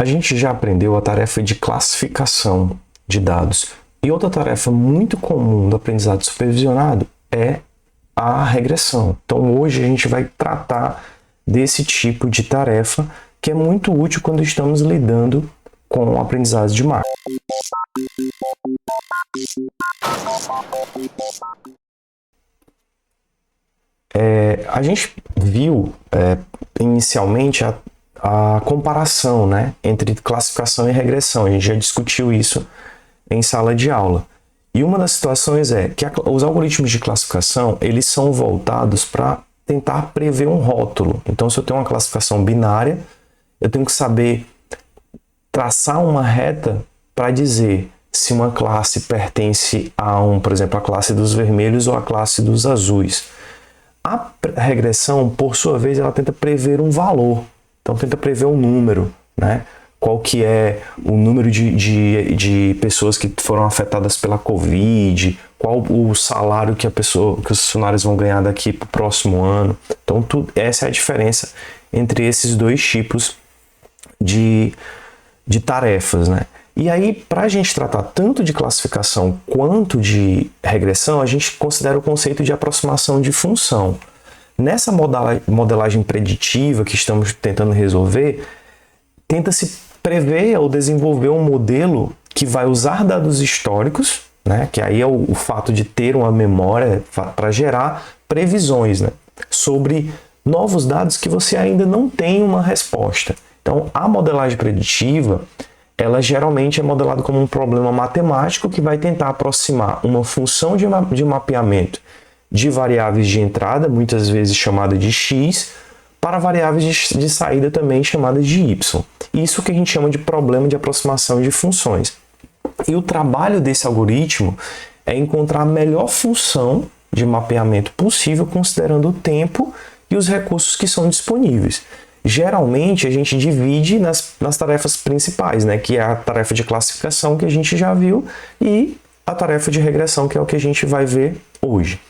A gente já aprendeu a tarefa de classificação de dados. E outra tarefa muito comum do aprendizado supervisionado é a regressão. Então hoje a gente vai tratar desse tipo de tarefa que é muito útil quando estamos lidando com aprendizados de máquina. A gente viu inicialmente a comparação, né, entre classificação e regressão. A gente já discutiu isso em sala de aula. E uma das situações é que os algoritmos de classificação, eles são voltados para tentar prever um rótulo. Então, se eu tenho uma classificação binária, eu tenho que saber traçar uma reta para dizer se uma classe pertence a por exemplo, a classe dos vermelhos ou a classe dos azuis. A regressão, por sua vez, ela tenta prever um valor. Então, tenta prever um número, né? Qual que é o número de pessoas que foram afetadas pela Covid, qual o salário que os funcionários vão ganhar daqui para o próximo ano. Então, essa é a diferença entre esses dois tipos de tarefas, né? E aí, para a gente tratar tanto de classificação quanto de regressão, a gente considera o conceito de aproximação de função. Nessa modelagem preditiva que estamos tentando resolver, tenta-se prever ou desenvolver um modelo que vai usar dados históricos, né, que aí é o fato de ter uma memória para gerar previsões, né, sobre novos dados que você ainda não tem uma resposta. Então, a modelagem preditiva, ela geralmente é modelada como um problema matemático que vai tentar aproximar uma função de mapeamento de variáveis de entrada, muitas vezes chamada de x, para variáveis de saída também chamadas de y. Isso que a gente chama de problema de aproximação de funções. E o trabalho desse algoritmo é encontrar a melhor função de mapeamento possível, considerando o tempo e os recursos que são disponíveis. Geralmente a gente divide nas tarefas principais, né, que é a tarefa de classificação que a gente já viu e a tarefa de regressão, que é o que a gente vai ver hoje.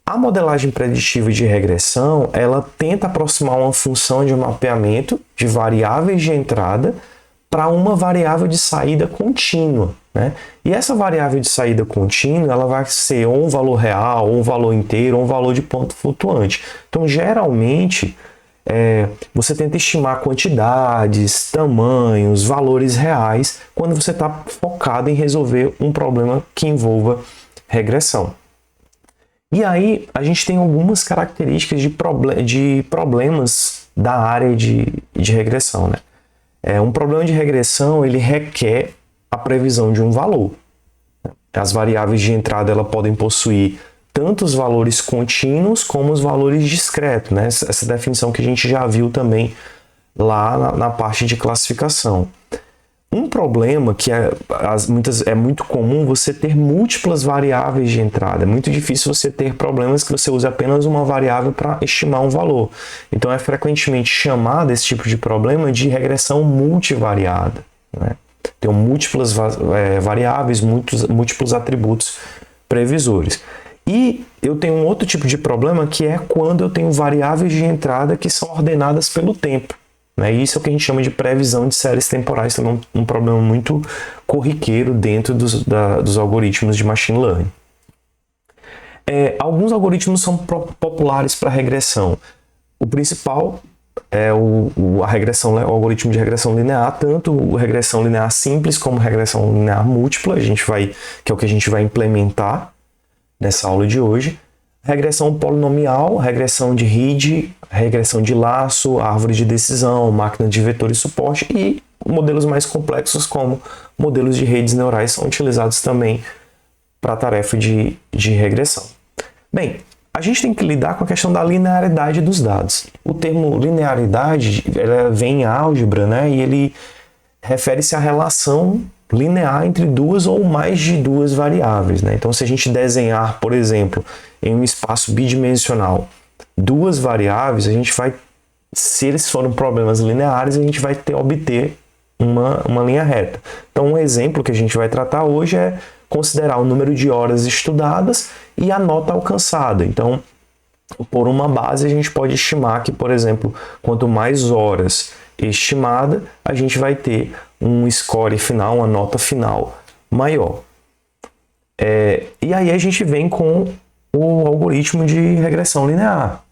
A modelagem preditiva de regressão, ela tenta aproximar uma função de mapeamento de variáveis de entrada para uma variável de saída contínua, né? E essa variável de saída contínua, ela vai ser ou um valor real, ou um valor inteiro, ou um valor de ponto flutuante. Então, geralmente, você tenta estimar quantidades, tamanhos, valores reais, quando você está focado em resolver um problema que envolva regressão. E aí, a gente tem algumas características de problemas da área de regressão, né? Um problema de regressão, ele requer a previsão de um valor. As variáveis de entrada, elas podem possuir tanto os valores contínuos como os valores discretos, né? Essa definição que a gente já viu também lá na parte de classificação. Um problema que é muito comum você ter múltiplas variáveis de entrada. É muito difícil você ter problemas que você use apenas uma variável para estimar um valor. Então é frequentemente chamado esse tipo de problema de regressão multivariada, né? Tem múltiplas variáveis, múltiplos atributos previsores. E eu tenho um outro tipo de problema que é quando eu tenho variáveis de entrada que são ordenadas pelo tempo. Isso é o que a gente chama de previsão de séries temporais, também um problema muito corriqueiro dentro dos algoritmos de machine learning. Alguns algoritmos são populares para regressão. O principal é o algoritmo de regressão linear, tanto regressão linear simples como regressão linear múltipla, que é o que a gente vai implementar nessa aula de hoje. Regressão polinomial, regressão de Reed, regressão de laço, árvore de decisão, máquina de vetor e suporte, e modelos mais complexos como modelos de redes neurais são utilizados também para a tarefa de regressão. Bem, a gente tem que lidar com a questão da linearidade dos dados. O termo linearidade vem em álgebra, né, e ele refere-se à relação linear entre duas ou mais de duas variáveis, né? Então, se a gente desenhar, por exemplo, em um espaço bidimensional, duas variáveis, se eles forem problemas lineares, a gente vai obter uma linha reta. Então, um exemplo que a gente vai tratar hoje é considerar o número de horas estudadas e a nota alcançada. Então, por uma base, a gente pode estimar que, por exemplo, quanto mais horas estimada, a gente vai ter um score final, uma nota final maior. E aí a gente vem com o algoritmo de regressão linear.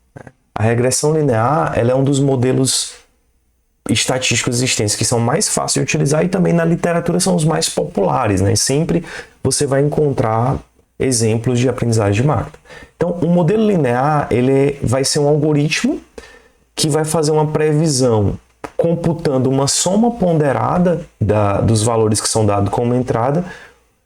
A regressão linear, ela é um dos modelos estatísticos existentes que são mais fáceis de utilizar e também na literatura são os mais populares, né? Sempre você vai encontrar exemplos de aprendizagem de máquina. Então, o modelo linear, ele vai ser um algoritmo que vai fazer uma previsão computando uma soma ponderada dos valores que são dados como entrada,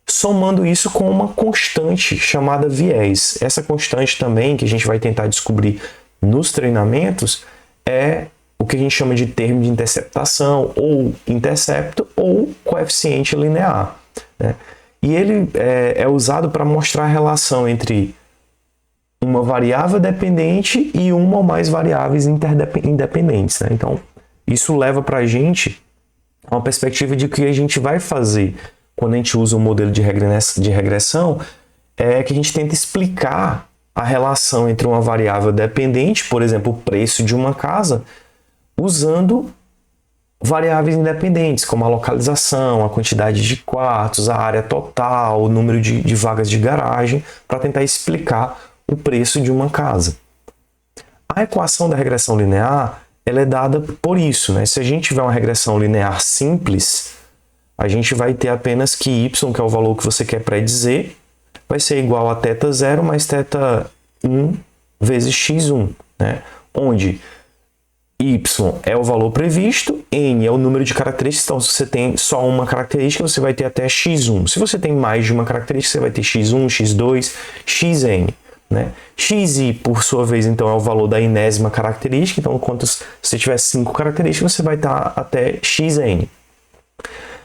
somando isso com uma constante chamada viés. Essa constante também, que a gente vai tentar descobrir nos treinamentos, é o que a gente chama de termo de interceptação, ou intercepto, ou coeficiente linear, né? E ele é usado para mostrar a relação entre uma variável dependente e uma ou mais variáveis independentes, né? Então, isso leva para a gente uma perspectiva de que a gente vai fazer quando a gente usa o modelo de regressão, é que a gente tenta explicar a relação entre uma variável dependente, por exemplo, o preço de uma casa, usando variáveis independentes, como a localização, a quantidade de quartos, a área total, o número de vagas de garagem, para tentar explicar o preço de uma casa. A equação da regressão linear, ela é dada por isso, né? Se a gente tiver uma regressão linear simples, a gente vai ter apenas que y, que é o valor que você quer predizer, vai ser igual a θ0 mais θ1 vezes x1, né? Onde y é o valor previsto, n é o número de características, então se você tem só uma característica, você vai ter até x1. Se você tem mais de uma característica, você vai ter x1, x2, xn, né? xi, por sua vez, então, é o valor da enésima característica, então, se você tiver 5 características, você vai estar até xn.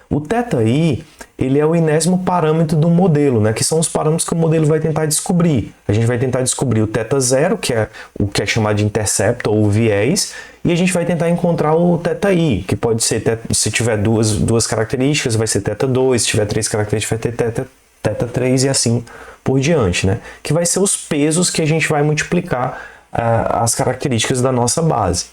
O θi, ele é o enésimo parâmetro do modelo, né? Que são os parâmetros que o modelo vai tentar descobrir. A gente vai tentar descobrir o θ0, que é o que é chamado de intercepto ou viés, e a gente vai tentar encontrar o θi, que pode ser, se tiver duas características, vai ser θ2, se tiver 3 características, vai ter θ3 e assim por diante, né? Que vai ser os pesos que a gente vai multiplicar as características da nossa base.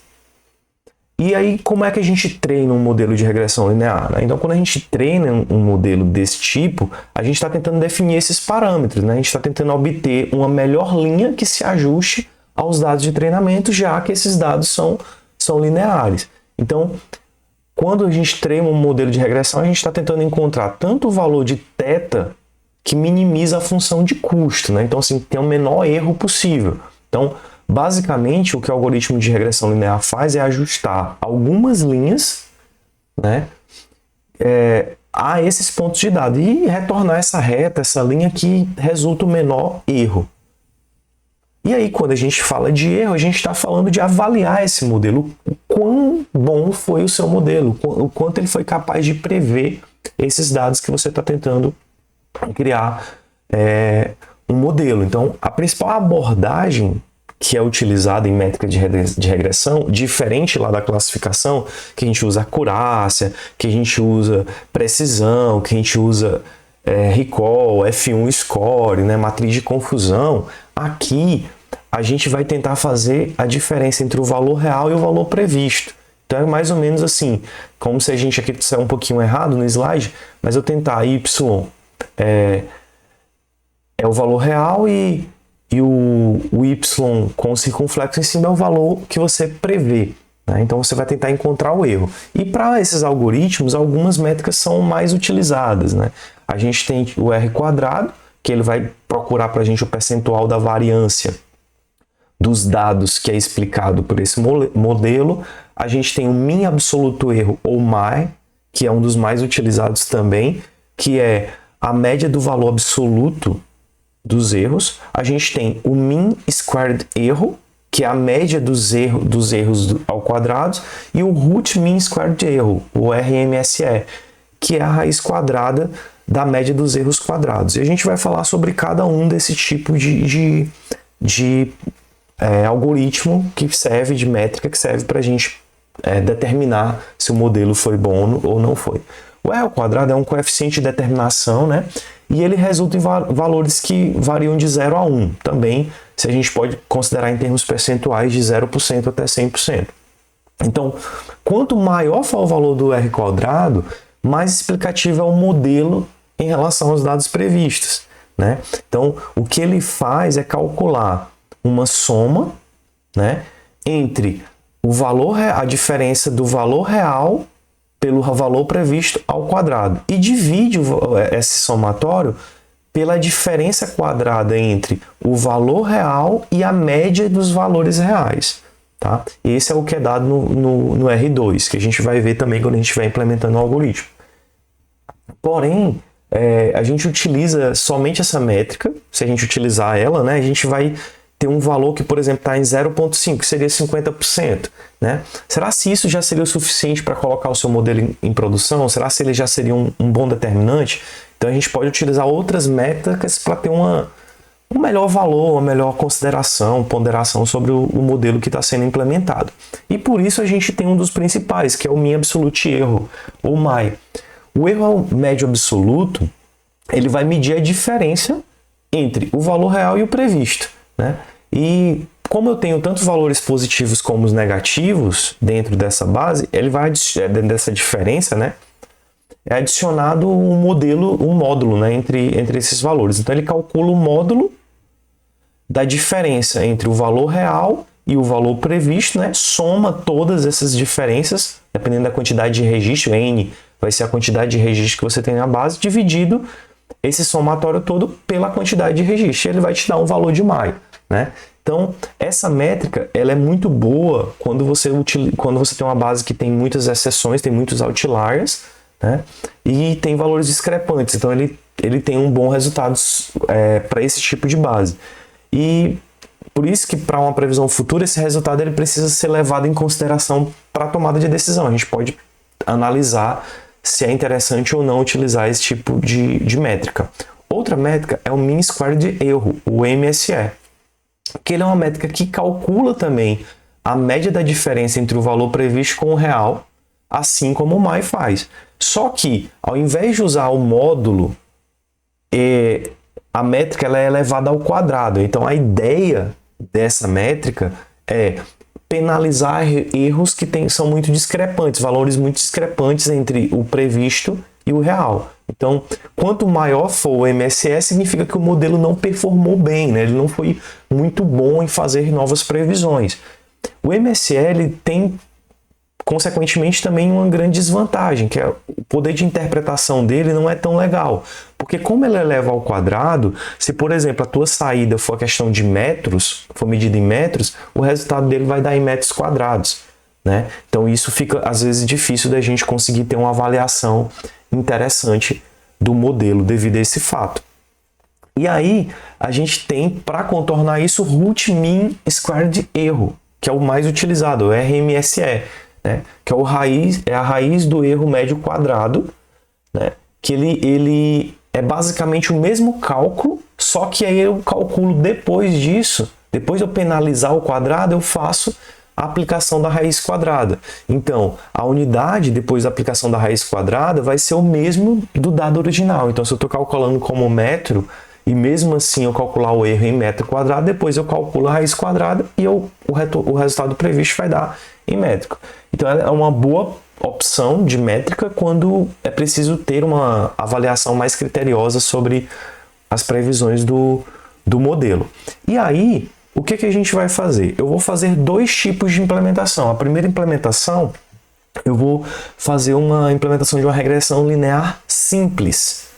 E aí, como é que a gente treina um modelo de regressão linear, né? Então, quando a gente treina um modelo desse tipo, a gente está tentando definir esses parâmetros, né? A gente está tentando obter uma melhor linha que se ajuste aos dados de treinamento, já que esses dados são lineares. Então, quando a gente treina um modelo de regressão, a gente está tentando encontrar tanto o valor de θ que minimiza a função de custo, né? Então, assim, tem o menor erro possível. Então, basicamente, o que o algoritmo de regressão linear faz é ajustar algumas linhas, né, a esses pontos de dado e retornar essa reta, essa linha que resulta o menor erro. E aí, quando a gente fala de erro, a gente está falando de avaliar esse modelo, o quão bom foi o seu modelo, o quanto ele foi capaz de prever esses dados que você está tentando criar um modelo. Então, a principal abordagem que é utilizada em métrica de regressão, diferente lá da classificação, que a gente usa acurácia, que a gente usa precisão, que a gente usa recall, F1 score, né, matriz de confusão. Aqui a gente vai tentar fazer a diferença entre o valor real e o valor previsto. Então é mais ou menos assim, como se a gente aqui disser um pouquinho errado no slide, mas eu tentar y é o valor real e o y com o circunflexo em cima é o valor que você prevê, né? Então você vai tentar encontrar o erro. E para esses algoritmos, algumas métricas são mais utilizadas, né? A gente tem o R², que ele vai procurar para a gente o percentual da variância dos dados que é explicado por esse modelo. A gente tem o min absoluto erro, ou MAE, que é um dos mais utilizados também, que é a média do valor absoluto dos erros. A gente tem o mean squared erro, que é a média dos erros ao quadrado, e o root mean squared erro, o RMSE, que é a raiz quadrada da média dos erros quadrados. E a gente vai falar sobre cada um desse tipo de algoritmo que serve, de métrica que serve para a gente determinar se o modelo foi bom ou não foi. O R² é um coeficiente de determinação, né? E ele resulta em valores que variam de 0 a 1. Também, se a gente pode considerar em termos percentuais, de 0% até 100%. Então, quanto maior for o valor do R quadrado, mais explicativo é o modelo em relação aos dados previstos, né? Então, o que ele faz é calcular uma soma, né, entre o valor, a diferença do valor real pelo valor previsto ao quadrado e divide esse somatório pela diferença quadrada entre o valor real e a média dos valores reais. Tá? Esse é o que é dado no R2, que a gente vai ver também quando a gente estiver implementando o algoritmo. Porém, a gente utiliza somente essa métrica. Se a gente utilizar ela, né, a gente vai ter um valor que, por exemplo, está em 0,5, que seria 50%. Né? Será se isso já seria o suficiente para colocar o seu modelo em produção? Será se ele já seria um bom determinante? Então a gente pode utilizar outras métricas para ter um melhor valor, uma melhor consideração, ponderação sobre o modelo que está sendo implementado. E por isso a gente tem um dos principais, que é o Mean Absolute Erro, ou MAE. O erro médio absoluto, ele vai medir a diferença entre o valor real e o previsto, né? E como eu tenho tantos valores positivos como os negativos dentro dessa base, ele vai dentro dessa diferença, né? É adicionado um módulo, né, entre esses valores. Então ele calcula o módulo da diferença entre o valor real e o valor previsto, né? Soma todas essas diferenças, dependendo da quantidade de registro, N vai ser a quantidade de registro que você tem na base, dividido esse somatório todo pela quantidade de registro. Ele vai te dar um valor de MAE, né? Então, essa métrica ela é muito boa quando você tem uma base que tem muitas exceções, tem muitos outliers, né? E tem valores discrepantes. Então, ele tem um bom resultado para esse tipo de base. E por isso que para uma previsão futura, esse resultado ele precisa ser levado em consideração para a tomada de decisão. A gente pode analisar se é interessante ou não utilizar esse tipo de métrica. Outra métrica é o Mean Squared Erro, o MSE, que ele é uma métrica que calcula também a média da diferença entre o valor previsto com o real, assim como o MAE faz. Só que, ao invés de usar o módulo, a métrica ela é elevada ao quadrado. Então, a ideia dessa métrica é penalizar erros que são muito discrepantes, valores muito discrepantes entre o previsto e o real. Então, quanto maior for o MSE, significa que o modelo não performou bem, né? Ele não foi muito bom em fazer novas previsões. O MSE ele tem, consequentemente, também uma grande desvantagem, que é o poder de interpretação dele não é tão legal. Porque como ele eleva ao quadrado, se, por exemplo, a tua saída for a questão de metros, for medida em metros, o resultado dele vai dar em metros quadrados, né? Então isso fica, às vezes, difícil da gente conseguir ter uma avaliação interessante do modelo devido a esse fato. E aí, a gente tem, para contornar isso, o Root Mean Squared Erro, que é o mais utilizado, o RMSE, né? Que é a raiz do erro médio quadrado, né? Que ele é basicamente o mesmo cálculo, só que aí eu calculo depois disso, depois de eu penalizar o quadrado, eu faço a aplicação da raiz quadrada. Então, a unidade depois da aplicação da raiz quadrada vai ser o mesmo do dado original. Então, se eu estou calculando como metro, e mesmo assim eu calcular o erro em metro quadrado, depois eu calculo a raiz quadrada e o resultado previsto vai dar em métrico. Então, é uma boa opção de métrica quando é preciso ter uma avaliação mais criteriosa sobre as previsões do modelo. E aí, o que a gente vai fazer? Eu vou fazer dois tipos de implementação. A primeira implementação, eu vou fazer uma implementação de uma regressão linear simples,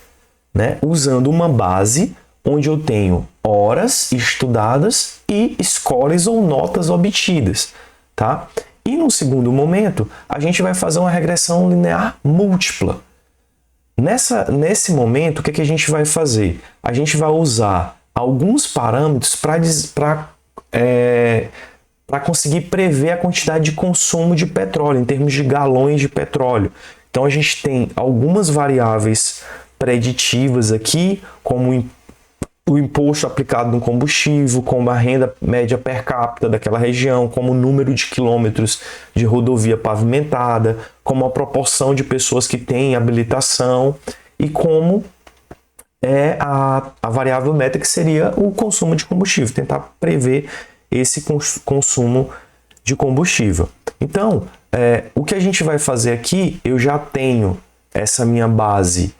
né? Usando uma base onde eu tenho horas estudadas e scores ou notas obtidas, tá? E no segundo momento, a gente vai fazer uma regressão linear múltipla. Nesse momento, o que a gente vai fazer? A gente vai usar alguns parâmetros para conseguir prever a quantidade de consumo de petróleo, em termos de galões de petróleo. Então, a gente tem algumas variáveis preditivas aqui, como o imposto aplicado no combustível, como a renda média per capita daquela região, como o número de quilômetros de rodovia pavimentada, como a proporção de pessoas que têm habilitação e como a variável meta que seria o consumo de combustível, tentar prever esse consumo de combustível. Então, o que a gente vai fazer aqui, eu já tenho essa minha base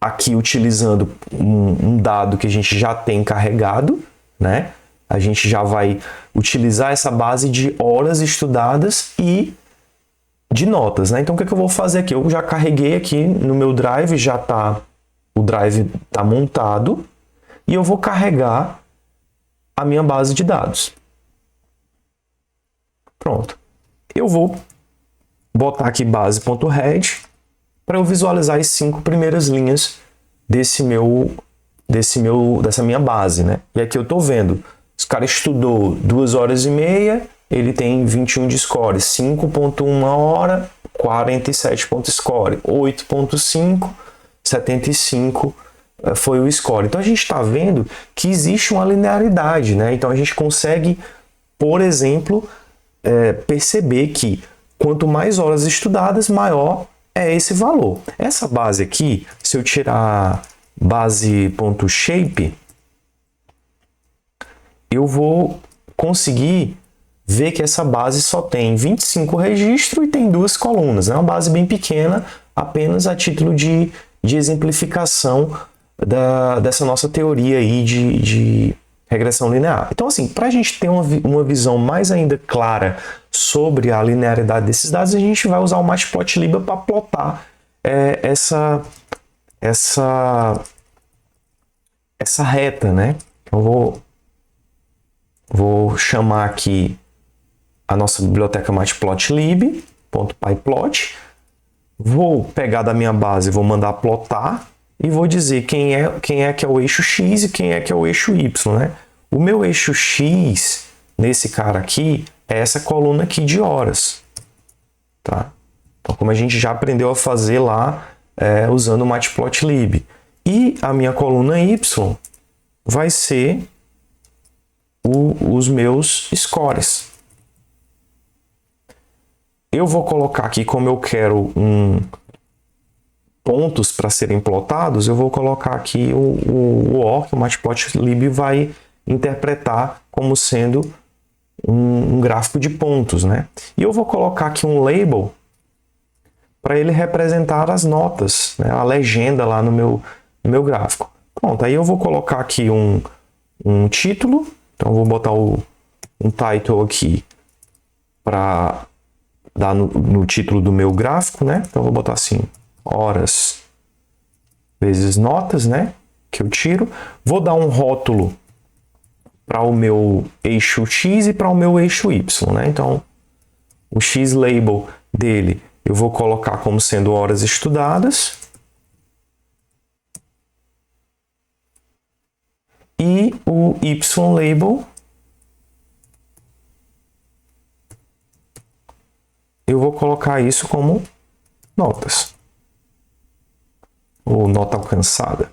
aqui utilizando um dado que a gente já tem carregado, né? A gente já vai utilizar essa base de horas estudadas e de notas, né? Então, o que eu vou fazer aqui? Eu já carreguei aqui no meu drive, o drive está montado, e eu vou carregar a minha base de dados. Pronto. Eu vou botar aqui base.head para eu visualizar as 5 primeiras linhas dessa minha base, né? E aqui eu estou vendo, esse cara estudou 2 horas e meia, ele tem 21 de score, 5.1 hora, 47 pontos score, 8.5, 75 foi o score. Então a gente está vendo que existe uma linearidade, né? Então a gente consegue, por exemplo, perceber que quanto mais horas estudadas, maior é esse valor. Essa base aqui, se eu tirar base.shape, eu vou conseguir ver que essa base só tem 25 registros e tem 2 colunas. É uma base bem pequena, apenas a título de exemplificação dessa nossa teoria aí de regressão linear. Então, assim, para a gente ter uma visão mais ainda clara sobre a linearidade desses dados, a gente vai usar o Matplotlib para plotar essa reta, né? Eu vou chamar aqui a nossa biblioteca matplotlib.pyplot, vou pegar da minha base, vou mandar plotar e vou dizer quem é que é o eixo X e quem é que é o eixo Y, né? O meu eixo X, nesse cara aqui, é essa coluna aqui de horas, tá? Então, como a gente já aprendeu a fazer lá usando o Matplotlib. E a minha coluna Y vai ser os meus scores. Eu vou colocar aqui, como eu quero pontos para serem plotados, eu vou colocar aqui o OR, que o Matplotlib vai interpretar como sendo um gráfico de pontos, né? E eu vou colocar aqui um label para ele representar as notas, né? A legenda lá no meu gráfico. Pronto, aí eu vou colocar aqui um título, então eu vou botar um title aqui para dar no título do meu gráfico, né? Então eu vou botar assim, horas vezes notas, né? Que eu tiro. Vou dar um rótulo para o meu eixo X e para o meu eixo Y, né? Então, o X label dele eu vou colocar como sendo horas estudadas. E o Y label eu vou colocar isso como notas. Ou nota alcançada.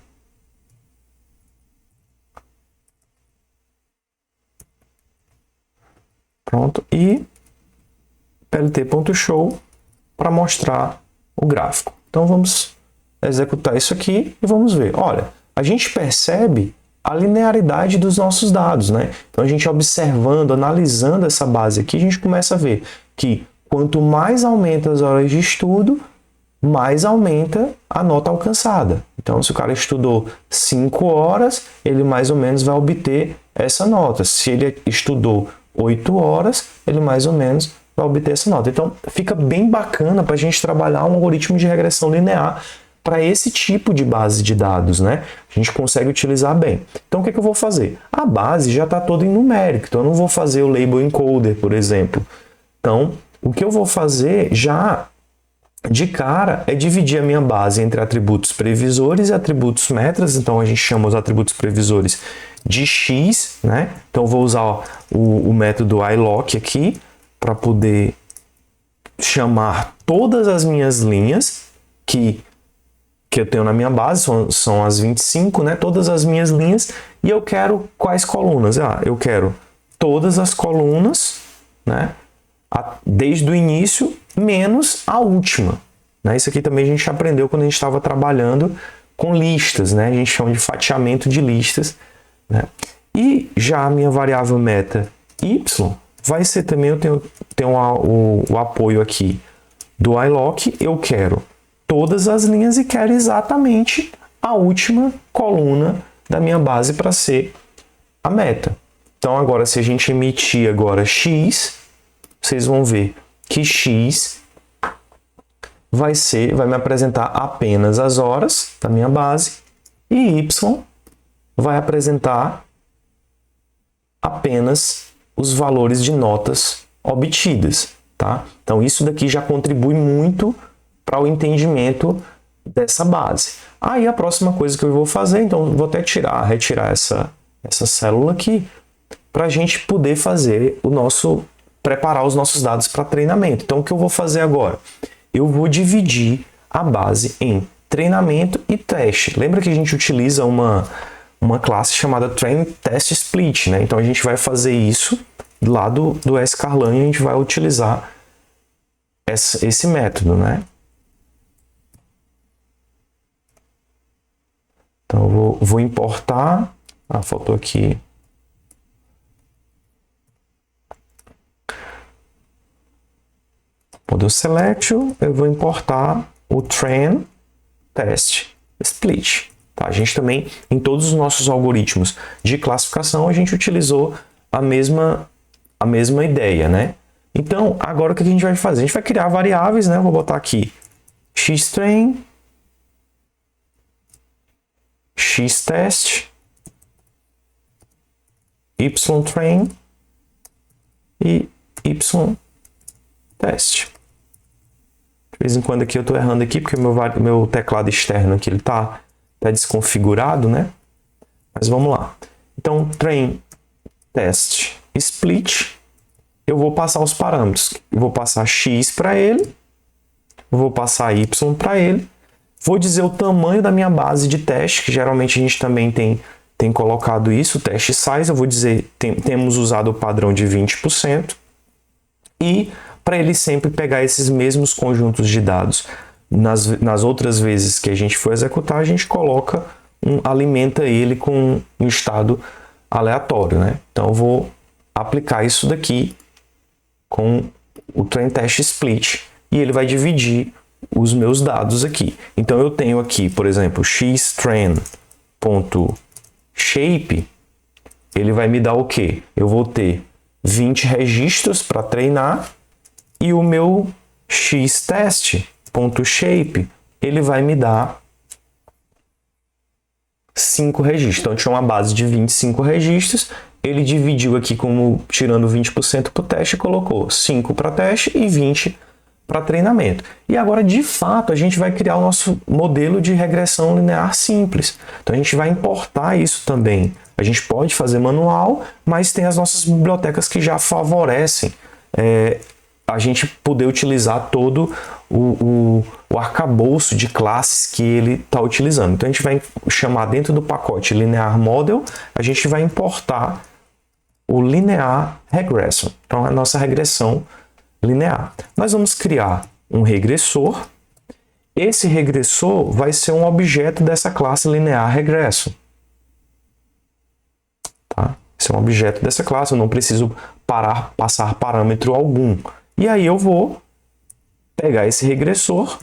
Pronto. E plt.show para mostrar o gráfico. Então vamos executar isso aqui e vamos ver. Olha, a gente percebe a linearidade dos nossos dados, né? Então a gente observando, analisando essa base aqui, a gente começa a ver que quanto mais aumenta as horas de estudo, mais aumenta a nota alcançada. Então, se o cara estudou 5 horas, ele mais ou menos vai obter essa nota. Se ele estudou 8 horas, ele mais ou menos vai obter essa nota. Então, fica bem bacana para a gente trabalhar um algoritmo de regressão linear para esse tipo de base de dados, né? A gente consegue utilizar bem. Então, o que eu vou fazer? A base já está toda em numérico, então eu não vou fazer o label encoder, por exemplo. Então, o que eu vou fazer já de cara é dividir a minha base entre atributos previsores e atributos metras. Então a gente chama os atributos previsores de X, né? Então eu vou usar o método ilock aqui para poder chamar todas as minhas linhas que eu tenho na minha base, são as 25, né? Todas as minhas linhas, e eu quero quais colunas? Eu quero todas as colunas, né? Desde o início, menos a última. Né? Isso aqui também a gente aprendeu quando a gente estava trabalhando com listas, né? A gente chama de fatiamento de listas. Né? E já a minha variável meta y vai ser também, eu tenho o apoio aqui do iLock, eu quero todas as linhas e quero exatamente a última coluna da minha base para ser a meta. Então agora, se a gente emitir agora x, vocês vão ver que x vai me apresentar apenas as horas da minha base e y vai apresentar apenas os valores de notas obtidas, tá? Então isso daqui já contribui muito para o entendimento dessa base. Aí a próxima coisa que eu vou fazer, então vou até retirar essa célula aqui, para a gente poder fazer preparar os nossos dados para treinamento. Então o que eu vou fazer agora? Eu vou dividir a base em treinamento e teste. Lembra que a gente utiliza uma classe chamada Train Test Split, né? Então a gente vai fazer isso lá do sklearn, a gente vai utilizar esse método, né? Então eu vou importar, faltou aqui. Model Select, eu vou importar o Train Test Split. Tá? A gente também, em todos os nossos algoritmos de classificação, a gente utilizou a mesma ideia, né? Então, agora o que a gente vai fazer? A gente vai criar variáveis, né? Eu vou botar aqui xtrain, xtest, ytrain e ytest. De vez em quando aqui eu estou errando aqui, porque meu teclado externo aqui ele tá desconfigurado, né? Mas vamos lá. Então, train test split, eu vou passar os parâmetros. Eu vou passar x para ele, vou passar y para ele, vou dizer o tamanho da minha base de teste, que geralmente a gente também tem colocado isso, o teste size, eu vou dizer, temos usado o padrão de 20%, e para ele sempre pegar esses mesmos conjuntos de dados. Nas outras vezes que a gente for executar, a gente alimenta ele com um estado aleatório, né? Então eu vou aplicar isso daqui com o train test split e ele vai dividir os meus dados aqui. Então eu tenho aqui, por exemplo, xtrain.shape, ele vai me dar o quê? Eu vou ter 20 registros para treinar e o meu xtest.shape, ele vai me dar 5 registros. Então, eu tinha uma base de 25 registros, ele dividiu aqui como tirando 20% para o teste e colocou 5 para teste e 20 para treinamento. E agora, de fato, a gente vai criar o nosso modelo de regressão linear simples. Então, a gente vai importar isso também. A gente pode fazer manual, mas tem as nossas bibliotecas que já favorecem a gente poder utilizar todo o arcabouço de classes que ele está utilizando. Então, a gente vai chamar dentro do pacote Linear Model, a gente vai importar o Linear Regression. Então, a nossa regressão linear. Nós vamos criar um regressor. Esse regressor vai ser um objeto dessa classe Linear Regression. Tá? Esse é um objeto dessa classe, eu não preciso passar parâmetro algum. E aí eu vou pegar esse regressor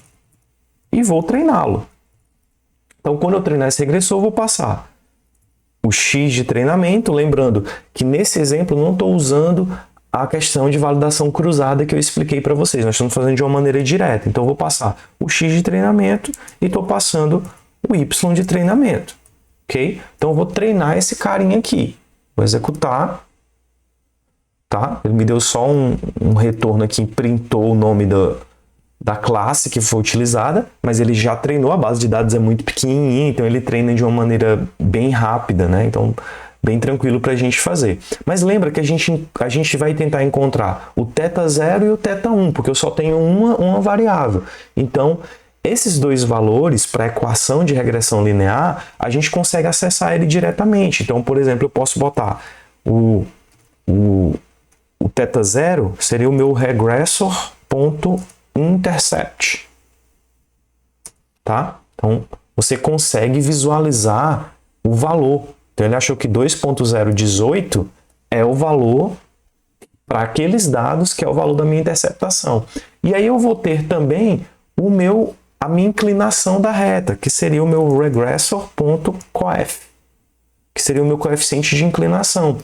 e vou treiná-lo. Então, quando eu treinar esse regressor, eu vou passar o x de treinamento, lembrando que nesse exemplo eu não estou usando a questão de validação cruzada que eu expliquei para vocês. Nós estamos fazendo de uma maneira direta. Então, eu vou passar o x de treinamento e estou passando o y de treinamento. Ok? Então, eu vou treinar esse carinha aqui. Vou executar. Tá? Ele me deu só um retorno aqui, printou o nome da classe que foi utilizada, mas ele já treinou, a base de dados é muito pequenininha, então ele treina de uma maneira bem rápida, né? Então, bem tranquilo para a gente fazer. Mas lembra que a gente vai tentar encontrar o θ0 e o θ1, porque eu só tenho uma variável. Então, esses dois valores para a equação de regressão linear, a gente consegue acessar ele diretamente. Então, por exemplo, eu posso botar o θ0 seria o meu regressor.intercept. Tá? Então, você consegue visualizar o valor. Então, ele achou que 2.018 é o valor para aqueles dados que é o valor da minha interceptação. E aí eu vou ter também a minha inclinação da reta, que seria o meu regressor.coef, que seria o meu coeficiente de inclinação.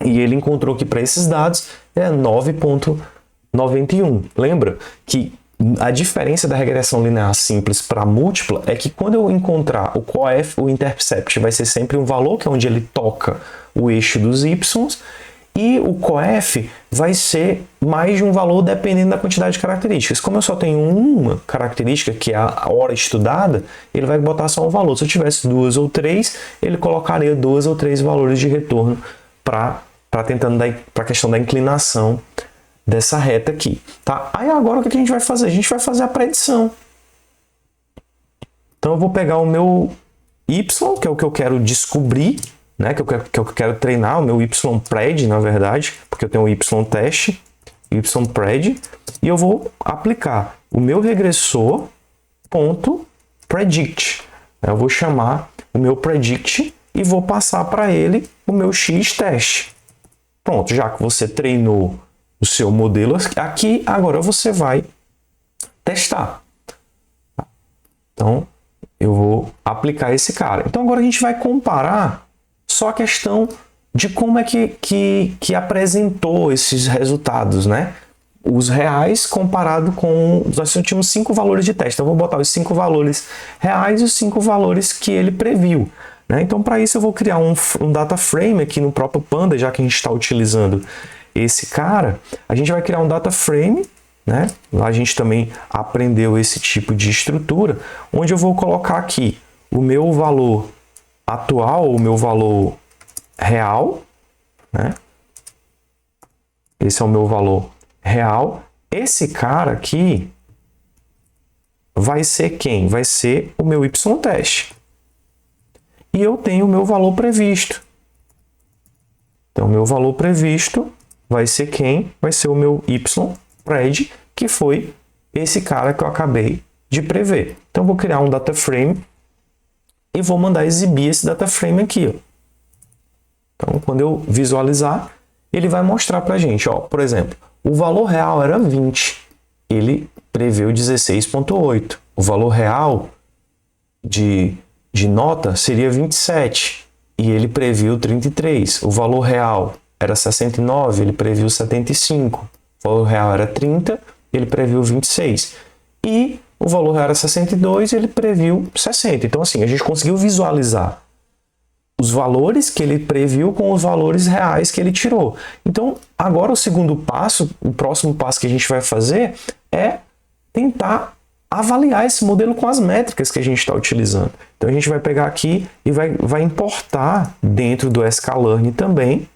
E ele encontrou que para esses dados é 9,91. Lembra que a diferença da regressão linear simples para múltipla é que quando eu encontrar o coef, o intercept vai ser sempre um valor, que é onde ele toca o eixo dos y, e o coef vai ser mais de um valor dependendo da quantidade de características. Como eu só tenho uma característica, que é a hora estudada, ele vai botar só um valor. Se eu tivesse 2 ou 3, ele colocaria 2 ou 3 valores de retorno para a questão da inclinação dessa reta aqui, tá? Aí agora o que a gente vai fazer? A gente vai fazer a predição. Então eu vou pegar o meu y, que é o que eu quero descobrir, né? Que eu quero treinar, o meu y-pred, na verdade, porque eu tenho o y-teste, y-pred, e eu vou aplicar o meu regressor.predict. Eu vou chamar o meu predict e vou passar para ele o meu x-teste. Pronto, já que você treinou o seu modelo aqui, agora você vai testar. Então, eu vou aplicar esse cara. Então, agora a gente vai comparar só a questão de como é que apresentou esses resultados, né? Os reais comparado com... Nós tínhamos 5 valores de teste. Então, eu vou botar os 5 valores reais e os 5 valores que ele previu. Então, para isso, eu vou criar um data frame aqui no próprio Panda, já que a gente está utilizando esse cara. A gente vai criar um data frame, né? Lá a gente também aprendeu esse tipo de estrutura, onde eu vou colocar aqui o meu valor atual, o meu valor real, né? Esse é o meu valor real. Esse cara aqui vai ser quem? Vai ser o meu y-teste. E eu tenho o meu valor previsto. Então, o meu valor previsto vai ser quem? Vai ser o meu y-pred, que foi esse cara que eu acabei de prever. Então, eu vou criar um data frame e vou mandar exibir esse data frame aqui. Ó. Então, quando eu visualizar, ele vai mostrar para a gente. Ó, por exemplo, o valor real era 20. Ele preveu 16,8. O valor real de nota seria 27 e ele previu 33. O valor real era 69, ele previu 75. O valor real era 30, ele previu 26. E o valor real era 62 e ele previu 60. Então, assim, a gente conseguiu visualizar os valores que ele previu com os valores reais que ele tirou. Então, agora o segundo passo, o próximo passo que a gente vai fazer é tentar avaliar esse modelo com as métricas que a gente está utilizando. Então, a gente vai pegar aqui e vai importar dentro do sklearn também.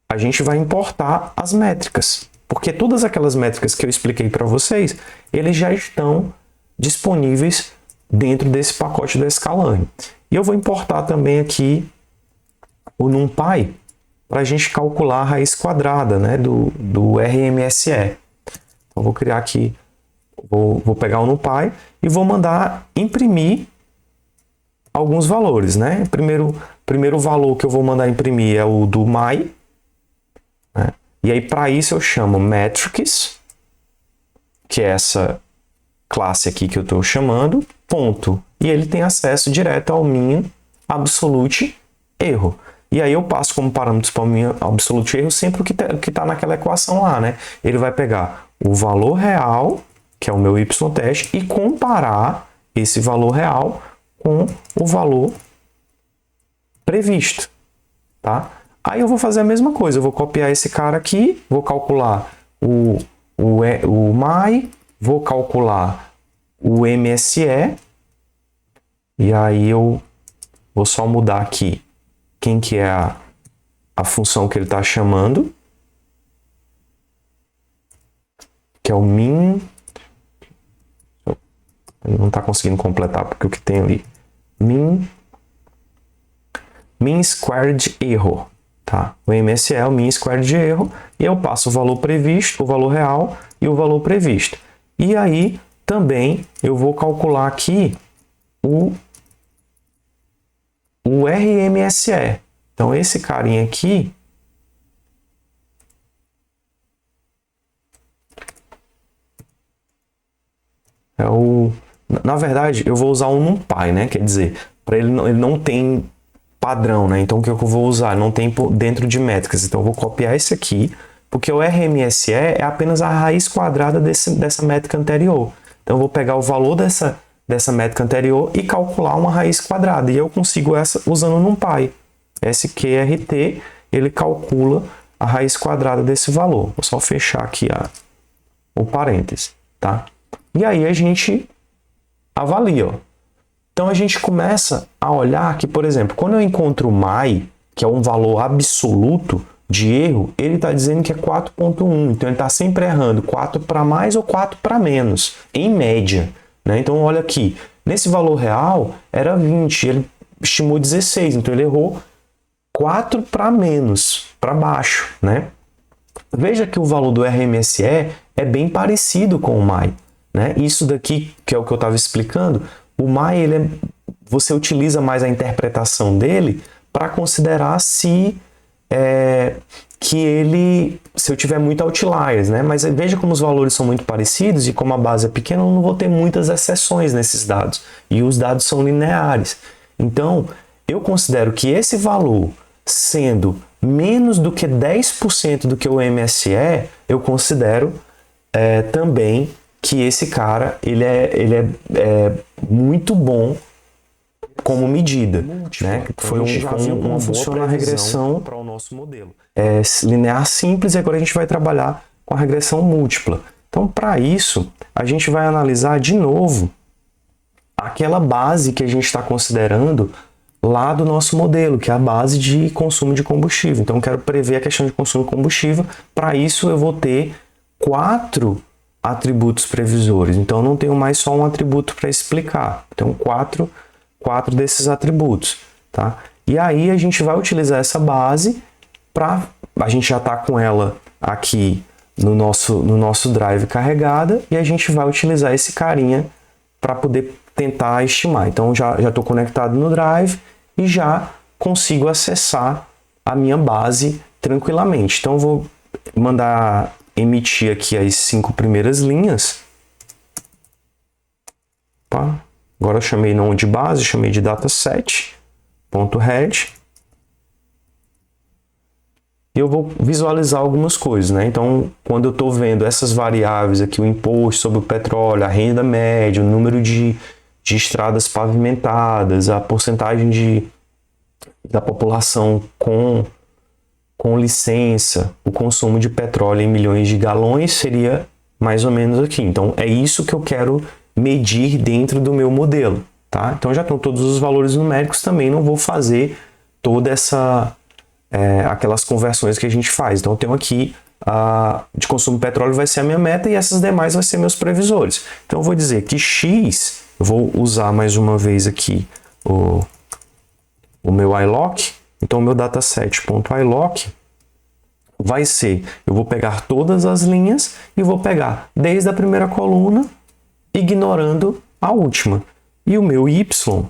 A gente vai importar as métricas, porque todas aquelas métricas que eu expliquei para vocês, eles já estão disponíveis dentro desse pacote do sklearn. E eu vou importar também aqui o NumPy para a gente calcular a raiz quadrada, né, do RMSE. Então, eu vou criar aqui, vou pegar o NumPy e vou mandar imprimir alguns valores, né? Primeiro valor que eu vou mandar imprimir é o do my, né? E aí para isso eu chamo metrics, que é essa classe aqui que eu estou chamando, ponto. E ele tem acesso direto ao min absolute erro. E aí eu passo como parâmetros para o min absolute erro sempre o que está naquela equação lá, né? Ele vai pegar o valor real, que é o meu y-teste, e comparar esse valor real com o valor previsto, tá? Aí eu vou fazer a mesma coisa, eu vou copiar esse cara aqui, vou calcular o my, vou calcular o MSE, e aí eu vou só mudar aqui quem que é a função que ele está chamando, que é o min. Ele não está conseguindo completar porque o que tem ali min squared error, tá? O MSE é o min squared erro, e eu passo o valor previsto, o valor real e o valor previsto. E aí também eu vou calcular aqui o RMSE. Então esse carinha aqui Na verdade, eu vou usar um NumPy, né? Quer dizer, para ele não tem padrão, né? Então, o que eu vou usar? Não tem dentro de métricas. Então, eu vou copiar esse aqui, porque o RMSE é apenas a raiz quadrada dessa métrica anterior. Então, eu vou pegar o valor dessa métrica anterior e calcular uma raiz quadrada. E eu consigo essa usando o NumPy. SQRT, ele calcula a raiz quadrada desse valor. Vou só fechar aqui o parêntese, tá? E aí a gente avalia, ó. Então a gente começa a olhar que, por exemplo, quando eu encontro o MAI, que é um valor absoluto de erro, ele está dizendo que é 4.1. Então ele está sempre errando 4 para mais ou 4 para menos, em média, né? Então olha aqui, nesse valor real era 20, ele estimou 16, então ele errou 4 para menos, para baixo, né? Veja que o valor do RMSE é bem parecido com o MAI, né? Isso daqui, que é o que eu estava explicando, o MAI, você utiliza mais a interpretação dele para considerar se eu tiver muito outliers, né? Mas veja como os valores são muito parecidos e como a base é pequena, eu não vou ter muitas exceções nesses dados. E os dados são lineares. Então, eu considero que esse valor, sendo menos do que 10% do que o MSE, eu considero também que esse cara ele é muito bom como medida, né? Foi uma boa regressão para o nosso modelo. Linear simples, e agora a gente vai trabalhar com a regressão múltipla. Então, para isso, a gente vai analisar de novo aquela base que a gente está considerando lá do nosso modelo, que é a base de consumo de combustível. Então, eu quero prever a questão de consumo de combustível. Para isso, eu vou ter 4 atributos previsores. Então, eu não tenho mais só um atributo para explicar. Então, 4 desses atributos, tá? E aí, a gente vai utilizar essa base para... A gente já está com ela aqui no nosso drive carregada, e a gente vai utilizar esse carinha para poder tentar estimar. Então, já estou conectado no drive e já consigo acessar a minha base tranquilamente. Então, eu vou mandar emitir aqui as 5 primeiras linhas. Opa. Agora eu chamei não de base, chamei de dataset.head. E eu vou visualizar algumas coisas, né? Então, quando eu estou vendo essas variáveis aqui, o imposto sobre o petróleo, a renda média, o número de estradas pavimentadas, a porcentagem da população com licença, o consumo de petróleo em milhões de galões seria mais ou menos aqui. Então, é isso que eu quero medir dentro do meu modelo, tá? Então, já estão todos os valores numéricos, também não vou fazer toda aquelas conversões que a gente faz. Então, eu tenho aqui de consumo de petróleo vai ser a minha meta e essas demais vai ser meus previsores. Então, eu vou dizer que X, eu vou usar mais uma vez aqui o meu iLock. Então, o meu dataset.iLock vai ser, eu vou pegar todas as linhas e vou pegar desde a primeira coluna, ignorando a última. E o meu Y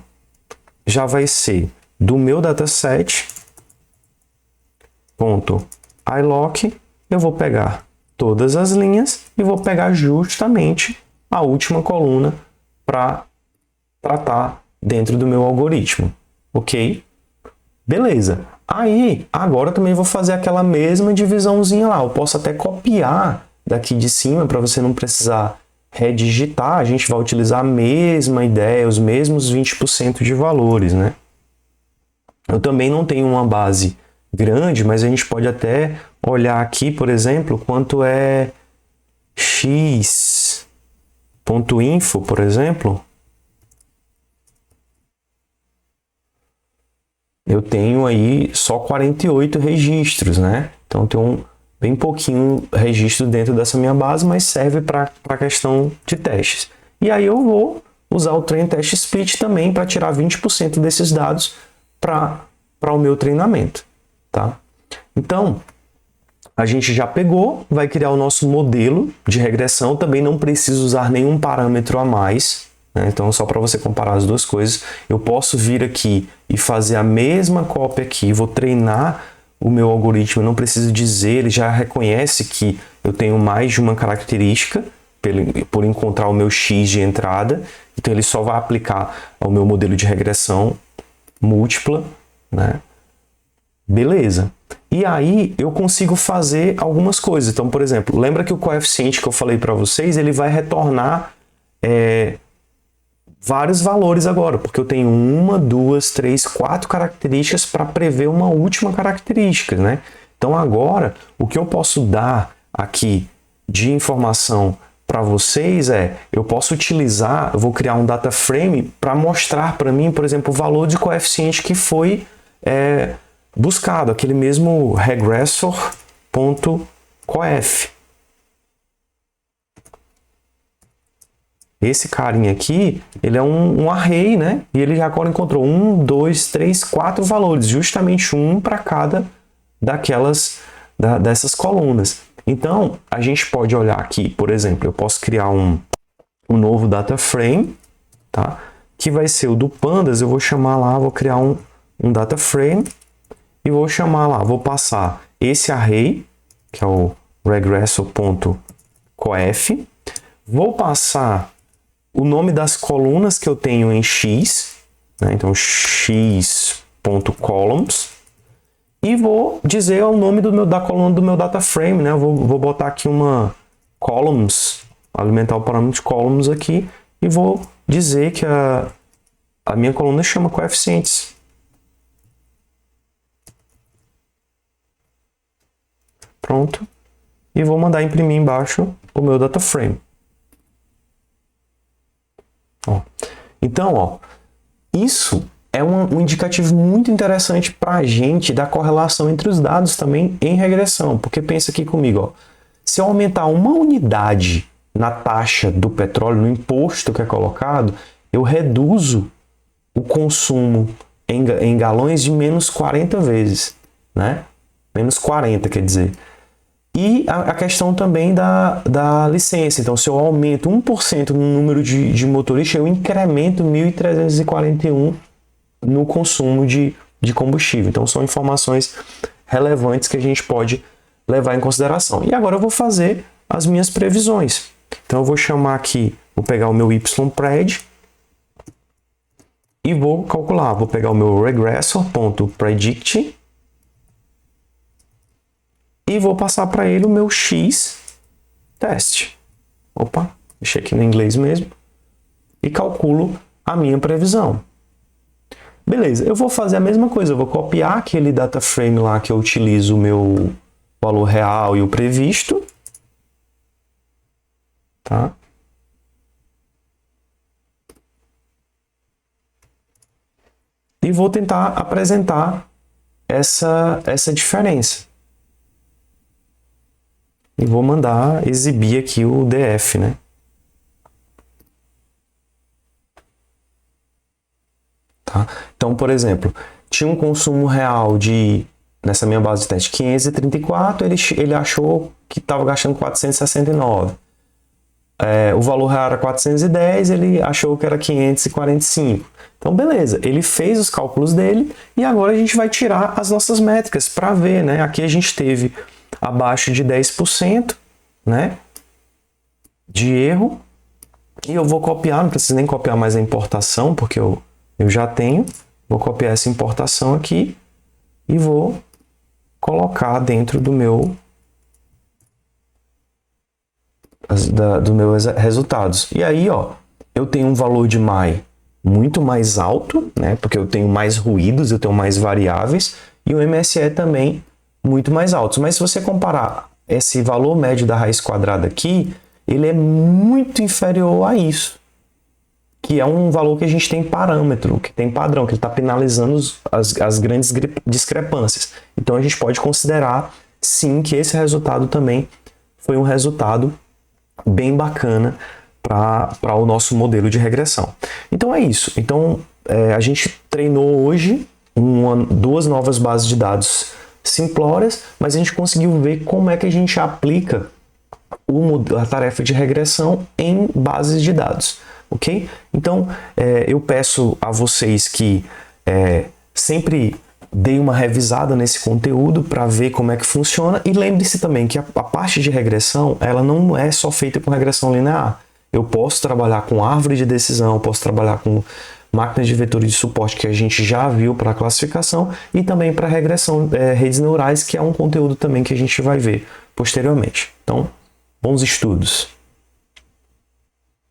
já vai ser do meu dataset.iLock, eu vou pegar todas as linhas e vou pegar justamente a última coluna para tratar dentro do meu algoritmo, ok? Beleza. Aí, agora eu também vou fazer aquela mesma divisãozinha lá. Eu posso até copiar daqui de cima para você não precisar redigitar. A gente vai utilizar a mesma ideia, os mesmos 20% de valores, né? Eu também não tenho uma base grande, mas a gente pode até olhar aqui, por exemplo, quanto é x.info, por exemplo. Eu tenho aí só 48 registros, né? Então, tem bem pouquinho registro dentro dessa minha base, mas serve para a questão de testes. E aí eu vou usar o Train Test Split também para tirar 20% desses dados para o meu treinamento, tá? Então, a gente já pegou, vai criar o nosso modelo de regressão, também não preciso usar nenhum parâmetro a mais, né? Então, só para você comparar as duas coisas, eu posso vir aqui e fazer a mesma cópia aqui, vou treinar o meu algoritmo, eu não preciso dizer, ele já reconhece que eu tenho mais de uma característica, por encontrar o meu X de entrada. Então ele só vai aplicar ao meu modelo de regressão múltipla, né? Beleza. E aí eu consigo fazer algumas coisas. Então, por exemplo, lembra que o coeficiente que eu falei para vocês, ele vai retornar vários valores agora, porque eu tenho 1, 2, 3, 4 características para prever uma última característica, né? Então agora, o que eu posso dar aqui de informação para vocês eu posso utilizar, eu vou criar um data frame para mostrar para mim, por exemplo, o valor de coeficiente que foi buscado, aquele mesmo regressor.coef. Esse carinha aqui, ele é um array, né? E ele agora encontrou 1, 2, 3, 4 valores, justamente um para cada dessas colunas. Então, a gente pode olhar aqui, por exemplo, eu posso criar um novo data frame, tá? Que vai ser o do pandas, eu vou chamar lá, vou criar um data frame e vou chamar lá, vou passar esse array, que é o regressor.coef, vou passar o nome das colunas que eu tenho em X, né? Então x.columns, e vou dizer o nome da coluna do meu data frame, né? Eu vou botar aqui uma columns, alimentar o parâmetro de columns aqui, e vou dizer que a minha coluna chama coeficientes. Pronto. E vou mandar imprimir embaixo o meu data frame. Então, isso é um indicativo muito interessante para a gente da correlação entre os dados também em regressão. Porque pensa aqui comigo, se eu aumentar uma unidade na taxa do petróleo, no imposto que é colocado, eu reduzo o consumo em galões de menos 40 vezes, né? Menos 40, quer dizer. E a questão também da licença. Então, se eu aumento 1% no número de motoristas, eu incremento 1.341 no consumo de combustível. Então, são informações relevantes que a gente pode levar em consideração. E agora eu vou fazer as minhas previsões. Então, eu vou chamar aqui, vou pegar o meu ypred e vou calcular. Vou pegar o meu regressor.predict e vou passar para ele o meu x teste. Opa, deixei aqui no inglês mesmo. E calculo a minha previsão. Beleza, eu vou fazer a mesma coisa. Eu vou copiar aquele data frame lá que eu utilizo o meu valor real e o previsto. Tá? E vou tentar apresentar essa diferença. E vou mandar exibir aqui o DF, né? Tá? Então, por exemplo, tinha um consumo real nessa minha base de teste, 534, ele achou que estava gastando 469. O valor real era 410, ele achou que era 545. Então, beleza, ele fez os cálculos dele e agora a gente vai tirar as nossas métricas para ver, né? Aqui a gente teve abaixo de 10%, né, de erro. E eu vou copiar, não preciso nem copiar mais a importação, porque eu já tenho. Vou copiar essa importação aqui e vou colocar dentro dos meus resultados. E aí, eu tenho um valor de MAI muito mais alto, né, porque eu tenho mais ruídos, eu tenho mais variáveis, e o MSE também muito mais altos. Mas se você comparar esse valor médio da raiz quadrada aqui, ele é muito inferior a isso, que é um valor que a gente tem parâmetro, que tem padrão, que ele está penalizando as grandes discrepâncias. Então a gente pode considerar, sim, que esse resultado também foi um resultado bem bacana para o nosso modelo de regressão. Então é isso. Então a gente treinou hoje duas novas bases de dados simplórias, mas a gente conseguiu ver como é que a gente aplica a tarefa de regressão em bases de dados, ok? Então, eu peço a vocês que sempre dei uma revisada nesse conteúdo para ver como é que funciona, e lembre-se também que a parte de regressão, ela não é só feita com regressão linear. Eu posso trabalhar com árvore de decisão, posso trabalhar com máquinas de vetores de suporte que a gente já viu para classificação, e também para regressão, redes neurais, que é um conteúdo também que a gente vai ver posteriormente. Então, bons estudos!